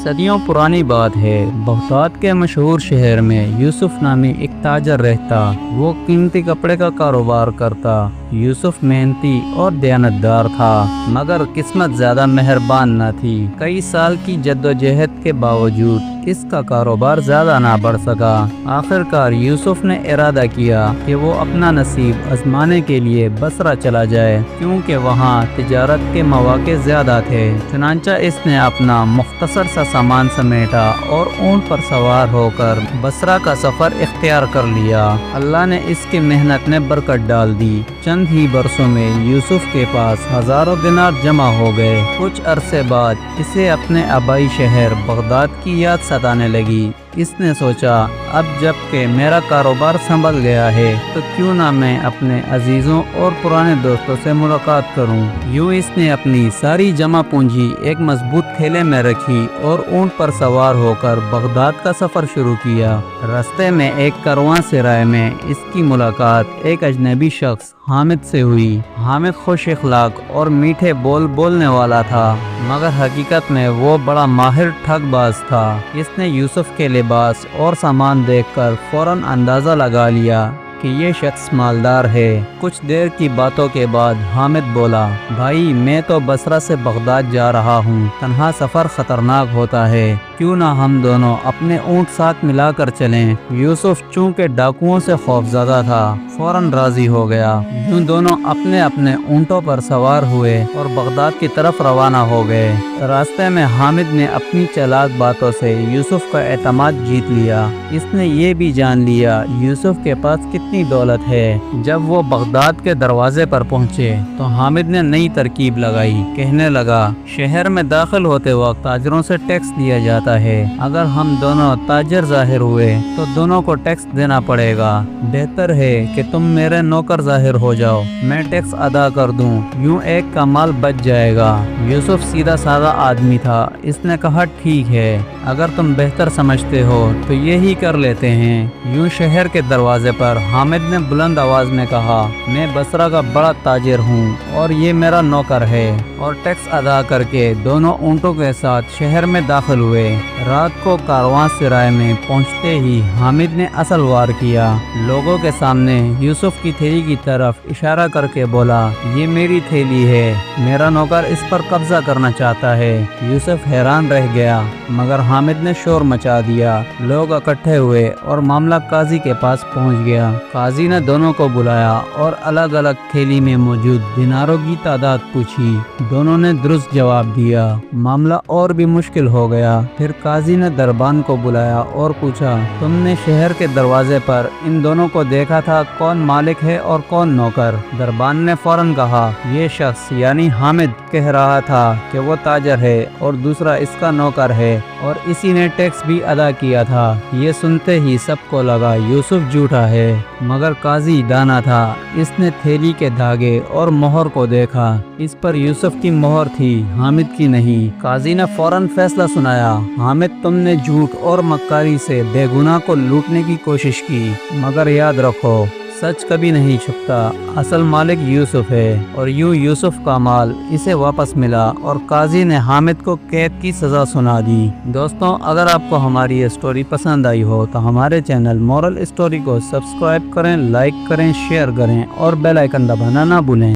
صدیوں پرانی بات ہے، بغداد کے مشہور شہر میں یوسف نامی ایک تاجر رہتا۔ وہ قیمتی کپڑے کا کاروبار کرتا۔ یوسف محنتی اور دیانتدار تھا، مگر قسمت زیادہ مہربان نہ تھی۔ کئی سال کی جدوجہد کے باوجود اس کا کاروبار زیادہ نہ بڑھ سکا۔ آخر کار یوسف نے ارادہ کیا کہ وہ اپنا نصیب آزمانے کے لیے بصرہ چلا جائے، کیونکہ وہاں تجارت کے مواقع زیادہ تھے۔ چنانچہ اس نے اپنا مختصر سا سامان سمیٹا اور اونٹ پر سوار ہو کر بصرہ کا سفر اختیار کر لیا۔ اللہ نے اس کی محنت میں برکت ڈال دی۔ چند ہی برسوں میں یوسف کے پاس ہزاروں دینار جمع ہو گئے۔ کچھ عرصے بعد اسے اپنے آبائی شہر بغداد کی یاد ستانے لگی۔ اس نے سوچا، اب جب کہ میرا کاروبار سنبھل گیا ہے تو کیوں نہ میں اپنے عزیزوں اور پرانے دوستوں سے ملاقات کروں۔ یوں اس نے اپنی ساری جمع پونجی ایک مضبوط تھیلے میں رکھی اور اونٹ پر سوار ہو کر بغداد کا سفر شروع کیا۔ راستے میں ایک کارواں سرائے میں اس کی ملاقات ایک اجنبی شخص حامد سے ہوئی۔ حامد خوش اخلاق اور میٹھے بول بولنے والا تھا، مگر حقیقت میں وہ بڑا ماہر ٹھگ باز تھا۔ اس نے یوسف کے لباس اور سامان دیکھ کر فوراً اندازہ لگا لیا کہ یہ شخص مالدار ہے۔ کچھ دیر کی باتوں کے بعد حامد بولا، بھائی میں تو بصرہ سے بغداد جا رہا ہوں، تنہا سفر خطرناک ہوتا ہے، کیوں نہ ہم دونوں اپنے اونٹ ساتھ ملا کر چلیں۔ یوسف چونکہ ڈاکوؤں سے خوفزدہ تھا، فوراً راضی ہو گیا۔ یوں دونوں اپنے اپنے اونٹوں پر سوار ہوئے اور بغداد کی طرف روانہ ہو گئے۔ راستے میں حامد نے اپنی چالاک باتوں سے یوسف کا اعتماد جیت لیا۔ اس نے یہ بھی جان لیا یوسف کے پاس کتنی دولت ہے۔ جب وہ بغداد کے دروازے پر پہنچے تو حامد نے نئی ترکیب لگائی۔ کہنے لگا، شہر میں داخل ہوتے وقت تاجروں سے ٹیکس دیا جاتا ہے۔ اگر ہم دونوں تاجر ظاہر ہوئے تو دونوں کو ٹیکس دینا پڑے گا۔ بہتر ہے کہ تم میرے نوکر ظاہر ہو جاؤ، میں ٹیکس ادا کر دوں، یوں ایک کا مال بچ جائے گا۔ یوسف سیدھا سادہ آدمی تھا۔ اس نے کہا، ٹھیک ہے، اگر تم بہتر سمجھتے ہو تو یہی کر لیتے ہیں۔ یوں شہر کے دروازے پر حامد نے بلند آواز میں کہا، میں بصرہ کا بڑا تاجر ہوں اور یہ میرا نوکر ہے، اور ٹیکس ادا کر کے دونوں اونٹوں کے ساتھ شہر میں داخل ہوئے۔ رات کو کارواں سرائے میں پہنچتے ہی حامد نے اصل وار کیا۔ لوگوں کے سامنے یوسف کی تھیلی کی طرف اشارہ کر کے بولا، یہ میری تھیلی ہے، میرا نوکر اس پر قبضہ کرنا چاہتا ہے۔ یوسف حیران رہ گیا، مگر حامد نے شور مچا دیا۔ لوگ اکٹھے ہوئے اور معاملہ قاضی کے پاس پہنچ گیا۔ قاضی نے دونوں کو بلایا اور الگ الگ تھیلی میں موجود دیناروں کی تعداد پوچھی۔ دونوں نے درست جواب دیا۔ معاملہ اور بھی مشکل ہو گیا۔ پھر قاضی نے دربان کو بلایا اور پوچھا، تم نے شہر کے دروازے پر ان دونوں کو دیکھا تھا، کون مالک ہے اور کون نوکر؟ دربان نے فوراً کہا، یہ شخص یعنی حامد کہہ رہا تھا کہ وہ تاجر ہے اور دوسرا اس کا نوکر ہے، اور اسی نے ٹیکس بھی ادا کیا تھا۔ یہ سنتے ہی سب کو لگا یوسف جھوٹا ہے، مگر قاضی دانا تھا۔ اس نے تھیلی کے دھاگے اور مہر کو دیکھا۔ اس پر یوسف کی مہر تھی، حامد کی نہیں۔ قاضی نے فوراً فیصلہ سنایا، حامد تم نے جھوٹ اور مکاری سے بے گناہ کو لوٹنے کی کوشش کی، مگر یاد رکھو سچ کبھی نہیں چھپتا، اصل مالک یوسف ہے۔ اور یوں یوسف کا مال اسے واپس ملا اور قاضی نے حامد کو قید کی سزا سنا دی۔ دوستوں، اگر آپ کو ہماری یہ سٹوری پسند آئی ہو تو ہمارے چینل مورل اسٹوری کو سبسکرائب کریں، لائک کریں، شیئر کریں اور بیل آئیکن دبانا نہ بھولیں۔